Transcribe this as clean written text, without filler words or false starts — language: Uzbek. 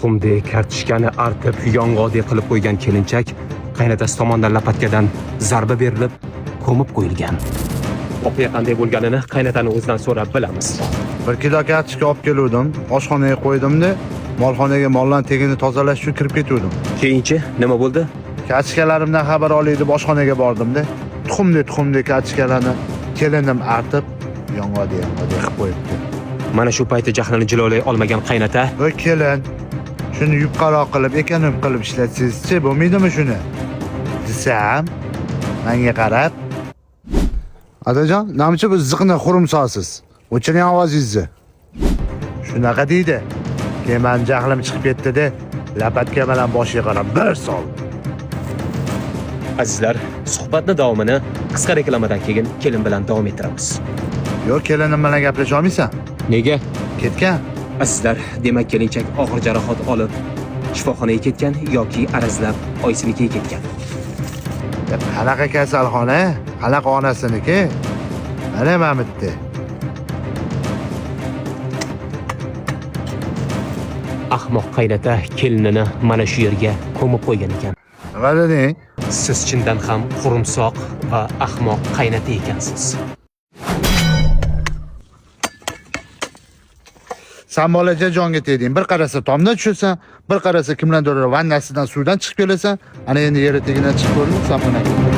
Tuxumdek kartishkani artib, yong'oqdek qilib qo'ygan kelinchak qaynotasi tomonidan lapatkadan zarba berilib, ko'mib qo'yilgan. Voqea qanday bo'lganini qaynotani o'zidan so'rab bilamiz. 1 kilo kartoshka olib keluvdim, oshxonaga qo'ydimda, molxonaga mollarning tegini tozalash uchun kirib ketuvdim. Keyinchi nima bo'ldi? Kartoshkalarimdan xabar olay deb oshxonaga bordimda, tuxumli kartoshkalarni kelinim artib, yong'oqdek qilib qo'yibdi. Mana shu payti jahlini jilolay olmagan qaynota Voy kelin, shuni yupqaroq qilib, ekonom qilib ishlatsangiz-chi, bo'lmaydimi shuni? Desam, menga qarab, Adajon, namchi biz ziqni xurumsosiz. O'chiring ovozingizni. Shunaqa deydi. Keyin men jahlim chiqib ketdi-da, lapatka bilan boshiga qarab bir sol. Azizlar, suhbatni davomini qisqa reklamadan keyin kelin bilan davom ettiramiz. Yo'q, kelinim bilan gaplasha olmaysan. Nega? Ketgan. Azizlar, demak kelinchak og'ir jarohat olib shifoxonaga ketgan yoki arazlab oysinikiga ketgan. Qanaqa kasalxona? Qanaqa onasiniki? Mana mamutdi. Ahmoq qaynota kelinini mana shu yerga ko'mib qo'ygan ekan. Nima deding? Siz chindan ham qurumsoq va ahmoq qaynota ekansiz. Sen bolacha jonga tegding. Bir qarasa tomdan tushasan, bir qarasa kimlardir vannasidan suvdan chiqib kelasan, ana endi yer tagidan chiqib ko'rding, sen buni.